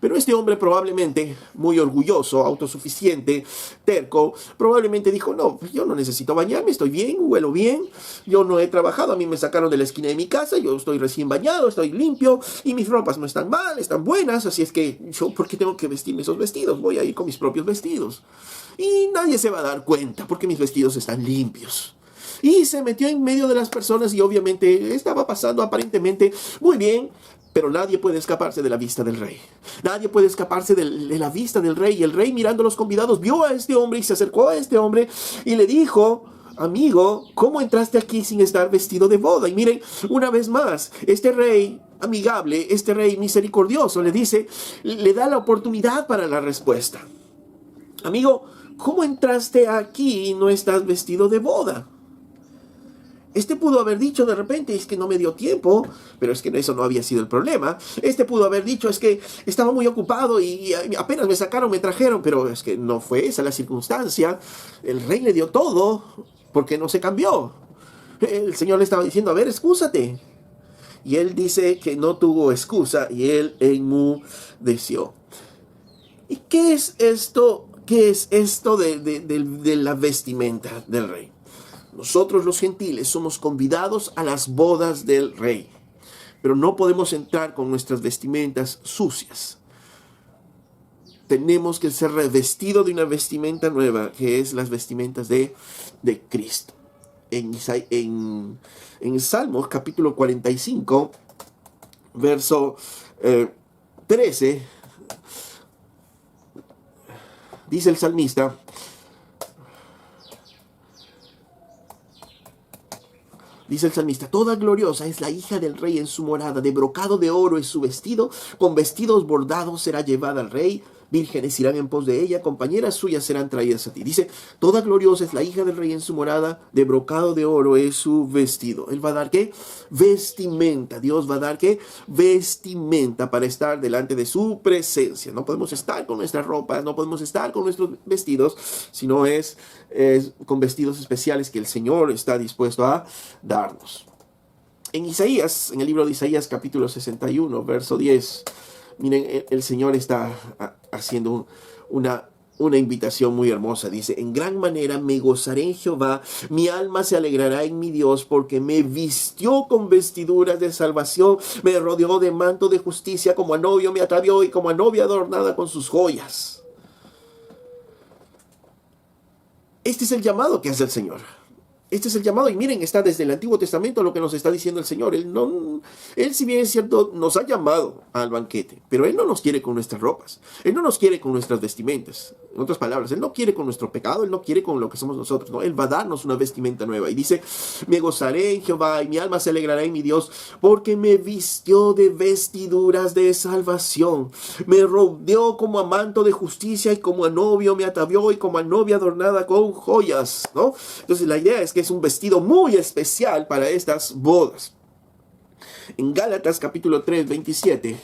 Pero este hombre probablemente, muy orgulloso, autosuficiente, terco, probablemente dijo, no, yo no necesito bañarme, estoy bien, huelo bien, yo no he trabajado, a mí me sacaron de la esquina de mi casa, yo estoy recién bañado, estoy limpio, y mis ropas no están mal, están buenas, así es que yo, ¿por qué tengo que vestirme esos vestidos? Voy a ir con mis propios vestidos. Y nadie se va a dar cuenta, porque mis vestidos están limpios. Y se metió en medio de las personas y obviamente estaba pasando aparentemente muy bien, pero nadie puede escaparse de la vista del rey. Nadie puede escaparse de la vista del rey. Y el rey, mirando a los convidados, vio a este hombre y se acercó a este hombre y le dijo, amigo, ¿cómo entraste aquí sin estar vestido de boda? Y miren, una vez más, este rey amigable, este rey misericordioso, le da la oportunidad para la respuesta. Amigo, ¿cómo entraste aquí y no estás vestido de boda? Este pudo haber dicho de repente, es que no me dio tiempo, pero es que eso no había sido el problema. Este pudo haber dicho, es que estaba muy ocupado y apenas me sacaron, me trajeron, pero es que no fue esa la circunstancia. El rey le dio todo porque no se cambió. El Señor le estaba diciendo, a ver, excúsate. Y él dice que no tuvo excusa y él enmudeció. ¿Y qué es esto? ¿Qué es esto de la vestimenta del rey? Nosotros los gentiles somos convidados a las bodas del rey, pero no podemos entrar con nuestras vestimentas sucias. Tenemos que ser revestidos de una vestimenta nueva, que es las vestimentas de Cristo. En Salmos capítulo 45, verso 13, dice el salmista, toda gloriosa es la hija del rey en su morada, de brocado de oro es su vestido, con vestidos bordados será llevada al rey, vírgenes irán en pos de ella, compañeras suyas serán traídas a ti. Dice, toda gloriosa es la hija del rey en su morada, de brocado de oro es su vestido. Él va a dar, ¿qué? Vestimenta. Dios va a dar, ¿qué? Vestimenta para estar delante de su presencia. No podemos estar con nuestras ropas, no podemos estar con nuestros vestidos, sino es con vestidos especiales que el Señor está dispuesto a darnos. En Isaías, en el libro de Isaías capítulo 61, verso 10, miren, el Señor está haciendo una invitación muy hermosa. Dice, en gran manera me gozaré en Jehová, mi alma se alegrará en mi Dios, porque me vistió con vestiduras de salvación, me rodeó de manto de justicia, como a novio me atavió y como a novia adornada con sus joyas. Este es el llamado que hace el Señor. Este es el llamado, y miren, está desde el Antiguo Testamento lo que nos está diciendo el Señor. Él, si bien es cierto, nos ha llamado al banquete, pero Él no nos quiere con nuestras ropas. Él no nos quiere con nuestras vestimentas. En otras palabras, Él no quiere con nuestro pecado, Él no quiere con lo que somos nosotros, ¿no? Él va a darnos una vestimenta nueva. Y dice, me gozaré en Jehová, y mi alma se alegrará en mi Dios, porque me vistió de vestiduras de salvación. Me rodeó como a manto de justicia, y como a novio me atavió, y como a novia adornada con joyas, ¿no? Entonces la idea es que es un vestido muy especial para estas bodas. En Gálatas capítulo 3, 27,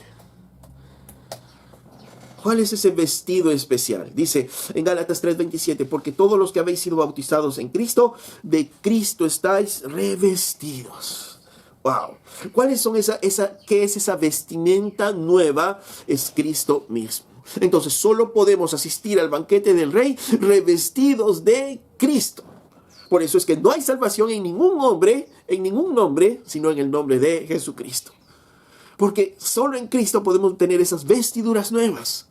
¿cuál es ese vestido especial? Dice en Gálatas 3, 27, porque todos los que habéis sido bautizados en Cristo, de Cristo estáis revestidos. Wow. ¿Cuáles son qué es esa vestimenta nueva? Es Cristo mismo. Entonces solo podemos asistir al banquete del Rey revestidos de Cristo. Por eso es que no hay salvación en ningún nombre, sino en el nombre de Jesucristo. Porque solo en Cristo podemos tener esas vestiduras nuevas.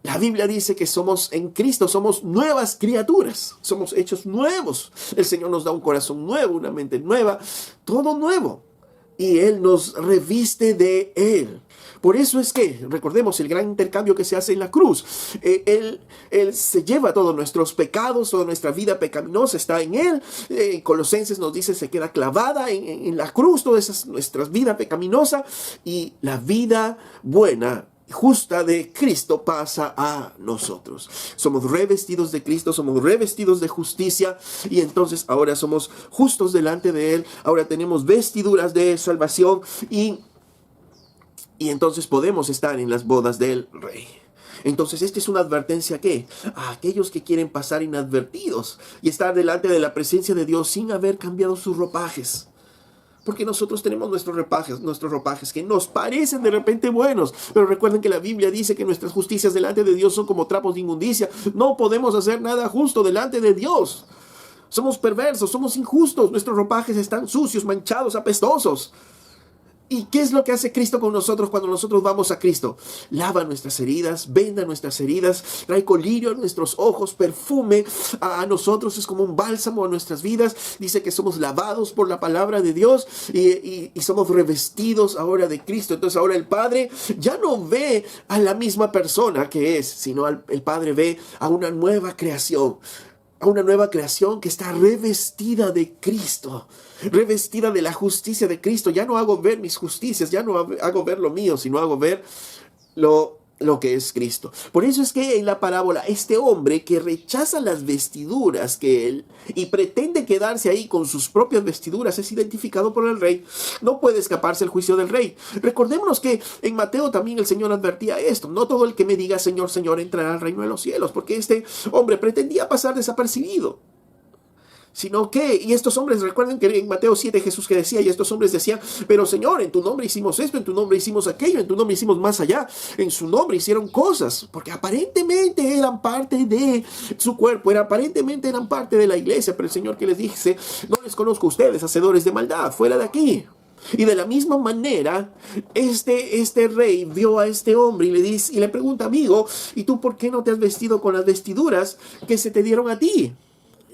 La Biblia dice que en Cristo somos nuevas criaturas, somos hechos nuevos. El Señor nos da un corazón nuevo, una mente nueva, todo nuevo. Y Él nos reviste de Él. Por eso es que, recordemos el gran intercambio que se hace en la cruz. Él se lleva todos nuestros pecados, toda nuestra vida pecaminosa está en Él. Colosenses nos dice, se queda clavada en la cruz, toda nuestra vida pecaminosa. Y la vida buena, justa de Cristo pasa a nosotros. Somos revestidos de Cristo, somos revestidos de justicia, y entonces ahora somos justos delante de Él. Ahora tenemos vestiduras de salvación y entonces podemos estar en las bodas del Rey. Entonces esta es una advertencia a aquellos que quieren pasar inadvertidos y estar delante de la presencia de Dios sin haber cambiado sus ropajes. Porque nosotros tenemos nuestros ropajes que nos parecen de repente buenos, pero recuerden que la Biblia dice que nuestras justicias delante de Dios son como trapos de inmundicia. No podemos hacer nada justo delante de Dios. Somos perversos, somos injustos, nuestros ropajes están sucios, manchados, apestosos. ¿Y qué es lo que hace Cristo con nosotros cuando nosotros vamos a Cristo? Lava nuestras heridas, venda nuestras heridas, trae colirio a nuestros ojos, perfume a nosotros, es como un bálsamo a nuestras vidas. Dice que somos lavados por la palabra de Dios y somos revestidos ahora de Cristo. Entonces ahora el Padre ya no ve a la misma persona que es, sino el Padre ve a una nueva creación. A una nueva creación que está revestida de Cristo, revestida de la justicia de Cristo. Ya no hago ver mis justicias, ya no hago ver lo mío, sino hago ver lo que es Cristo. Por eso es que en la parábola, este hombre que rechaza las vestiduras que él y pretende quedarse ahí con sus propias vestiduras es identificado por el rey. No puede escaparse el juicio del rey. Recordémonos que en Mateo también el Señor advertía esto: no todo el que me diga Señor, Señor entrará al reino de los cielos, porque este hombre pretendía pasar desapercibido. Sino que, y estos hombres, recuerden que en Mateo 7 Jesús que decía, y estos hombres decían: pero Señor, en tu nombre hicimos esto, en tu nombre hicimos aquello, en tu nombre hicimos más allá, en su nombre hicieron cosas, porque aparentemente eran parte de su cuerpo, aparentemente eran parte de la iglesia, pero el Señor que les dice: no les conozco a ustedes, hacedores de maldad, fuera de aquí. Y de la misma manera, este rey vio a este hombre y le pregunta: amigo, ¿y tú por qué no te has vestido con las vestiduras que se te dieron a ti?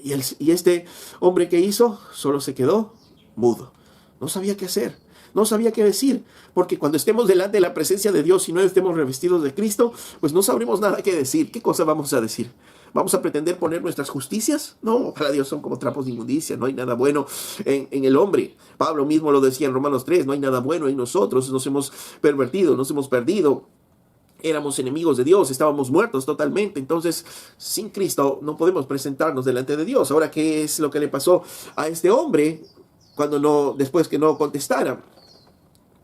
Y este hombre que hizo, solo se quedó mudo. No sabía qué hacer, no sabía qué decir, porque cuando estemos delante de la presencia de Dios y no estemos revestidos de Cristo, pues no sabremos nada que decir. ¿Qué cosa vamos a decir? ¿Vamos a pretender poner nuestras justicias? No, para Dios son como trapos de inmundicia. No hay nada bueno en el hombre. Pablo mismo lo decía en Romanos 3, no hay nada bueno en nosotros, nos hemos pervertido, nos hemos perdido. Éramos enemigos de Dios, estábamos muertos totalmente. Entonces, sin Cristo no podemos presentarnos delante de Dios. Ahora, ¿qué es lo que le pasó a este hombre después que no contestara?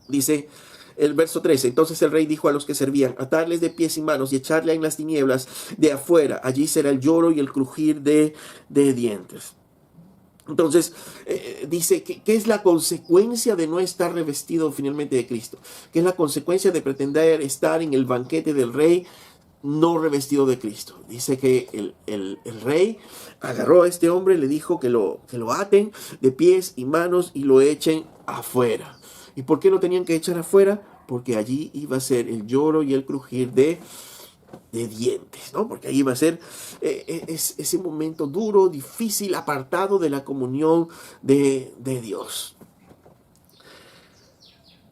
Dice el verso 13: entonces el rey dijo a los que servían: atarles de pies y manos y echarle en las tinieblas de afuera. Allí será el lloro y el crujir de dientes. Entonces, dice que ¿qué es la consecuencia de no estar revestido finalmente de Cristo? ¿Qué es la consecuencia de pretender estar en el banquete del rey no revestido de Cristo? Dice que el rey agarró a este hombre, le dijo que lo aten de pies y manos y lo echen afuera. ¿Y por qué lo tenían que echar afuera? Porque allí iba a ser el lloro y el crujir de dientes, ¿no? Porque ahí va a ser ese momento duro, difícil, apartado de la comunión de Dios.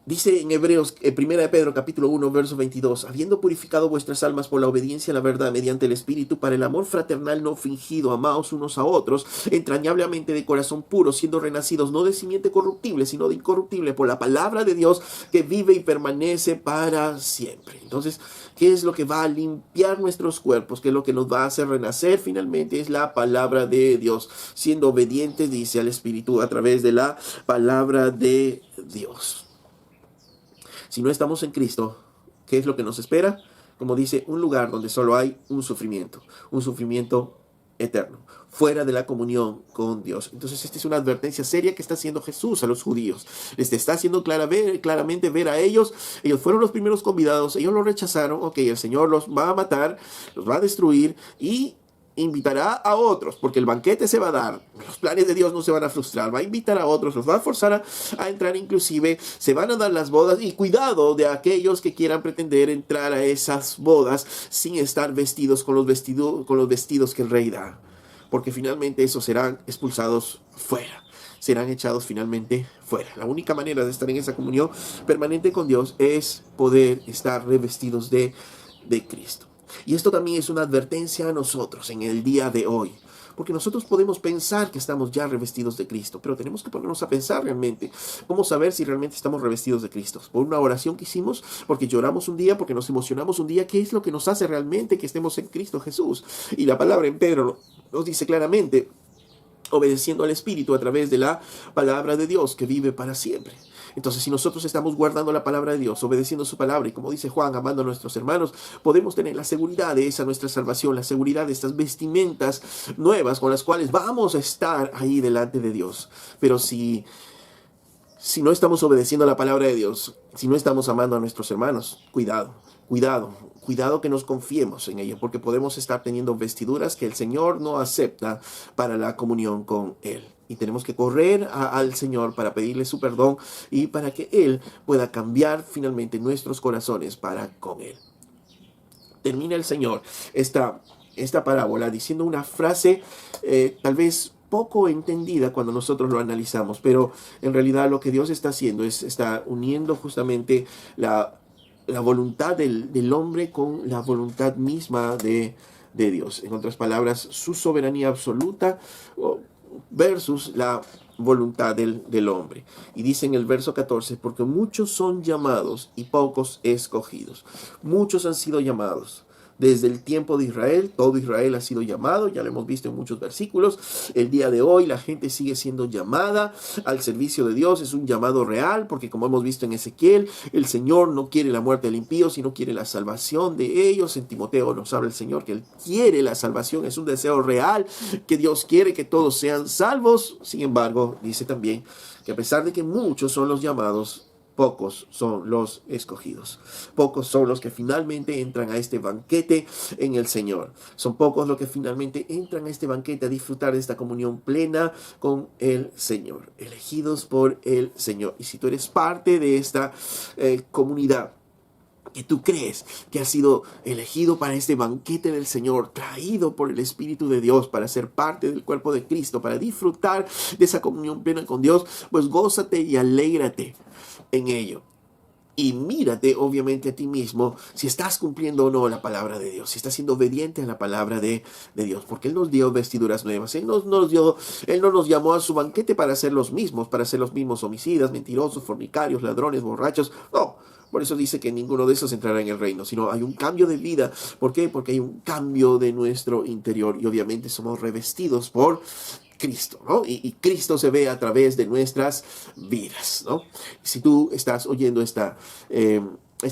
Dice en Hebreos, 1 Pedro capítulo 1, verso 22, habiendo purificado vuestras almas por la obediencia a la verdad mediante el Espíritu, para el amor fraternal no fingido, amaos unos a otros, entrañablemente de corazón puro, siendo renacidos no de simiente corruptible, sino de incorruptible, por la palabra de Dios que vive y permanece para siempre. Entonces, ¿qué es lo que va a limpiar nuestros cuerpos? ¿Qué es lo que nos va a hacer renacer finalmente? Es la palabra de Dios, siendo obedientes, dice, al Espíritu a través de la palabra de Dios. Si no estamos en Cristo, ¿qué es lo que nos espera? Como dice, un lugar donde solo hay un sufrimiento eterno, fuera de la comunión con Dios. Entonces esta es una advertencia seria que está haciendo Jesús a los judíos. Les está haciendo claramente ver a ellos. Ellos fueron los primeros convidados, ellos lo rechazaron. Ok, el Señor los va a matar, los va a destruir y invitará a otros, porque el banquete se va a dar. Los planes de Dios no se van a frustrar. Va a invitar a otros, los va a forzar a entrar, inclusive se van a dar las bodas. Y cuidado de aquellos que quieran pretender entrar a esas bodas sin estar vestidos con los vestidos que el rey da, porque finalmente esos serán expulsados fuera, serán echados finalmente fuera. La única manera de estar en esa comunión permanente con Dios es poder estar revestidos de Cristo. Y esto también es una advertencia a nosotros en el día de hoy, porque nosotros podemos pensar que estamos ya revestidos de Cristo, pero tenemos que ponernos a pensar realmente. ¿Cómo saber si realmente estamos revestidos de Cristo? ¿Por una oración que hicimos? ¿Porque lloramos un día? ¿Porque nos emocionamos un día? ¿Qué es lo que nos hace realmente que estemos en Cristo Jesús? Y la palabra en Pedro nos dice claramente: obedeciendo al Espíritu a través de la palabra de Dios que vive para siempre. Entonces, si nosotros estamos guardando la palabra de Dios, obedeciendo su palabra, y como dice Juan, amando a nuestros hermanos, podemos tener la seguridad de esa nuestra salvación, la seguridad de estas vestimentas nuevas con las cuales vamos a estar ahí delante de Dios. Pero si no estamos obedeciendo a la palabra de Dios, si no estamos amando a nuestros hermanos, cuidado que nos confiemos en ello, porque podemos estar teniendo vestiduras que el Señor no acepta para la comunión con Él. Y tenemos que correr al Señor para pedirle su perdón y para que Él pueda cambiar finalmente nuestros corazones para con Él. Termina el Señor esta parábola diciendo una frase tal vez poco entendida cuando nosotros lo analizamos, pero en realidad lo que Dios está haciendo está uniendo justamente la voluntad del hombre con la voluntad misma de Dios. En otras palabras, su soberanía absoluta versus la voluntad del hombre. Y dice en el verso 14, porque muchos son llamados y pocos escogidos. Muchos han sido llamados. Desde el tiempo de Israel, todo Israel ha sido llamado, ya lo hemos visto en muchos versículos. El día de hoy la gente sigue siendo llamada al servicio de Dios, es un llamado real, porque como hemos visto en Ezequiel, el Señor no quiere la muerte del impío, sino quiere la salvación de ellos. En Timoteo nos habla el Señor que Él quiere la salvación, es un deseo real, que Dios quiere que todos sean salvos. Sin embargo, dice también que a pesar de que muchos son los llamados, pocos son los escogidos. Pocos son los que finalmente entran a este banquete en el Señor. Son pocos los que finalmente entran a este banquete a disfrutar de esta comunión plena con el Señor. Elegidos por el Señor. Y si tú eres parte de esta comunidad, que tú crees que has sido elegido para este banquete del Señor, traído por el Espíritu de Dios para ser parte del cuerpo de Cristo, para disfrutar de esa comunión plena con Dios, pues gózate y alégrate en ello. Y mírate obviamente a ti mismo si estás cumpliendo o no la palabra de Dios, si estás siendo obediente a la palabra de Dios, porque Él nos dio vestiduras nuevas, Él no nos llamó a su banquete para ser los mismos homicidas, mentirosos, fornicarios, ladrones, borrachos, no. Por eso dice que ninguno de esos entrará en el reino, sino hay un cambio de vida. ¿Por qué? Porque hay un cambio de nuestro interior y obviamente somos revestidos por Cristo, ¿no? Y Cristo se ve a través de nuestras vidas, ¿no? Si tú estás oyendo esta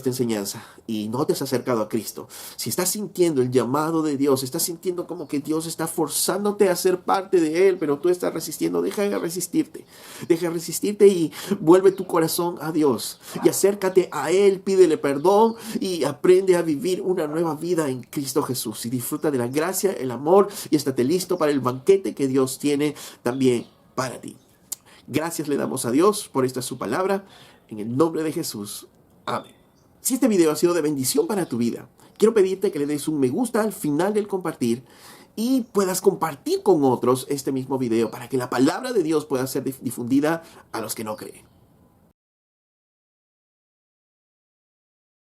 enseñanza y no te has acercado a Cristo, si estás sintiendo el llamado de Dios, estás sintiendo como que Dios está forzándote a ser parte de Él, pero tú estás resistiendo, deja de resistirte y vuelve tu corazón a Dios y acércate a Él, pídele perdón y aprende a vivir una nueva vida en Cristo Jesús y disfruta de la gracia, el amor y estate listo para el banquete que Dios tiene también para ti. Gracias le damos a Dios por esta su palabra, en el nombre de Jesús. Amén. Si este video ha sido de bendición para tu vida, quiero pedirte que le des un me gusta al final del compartir y puedas compartir con otros este mismo video para que la palabra de Dios pueda ser difundida a los que no creen.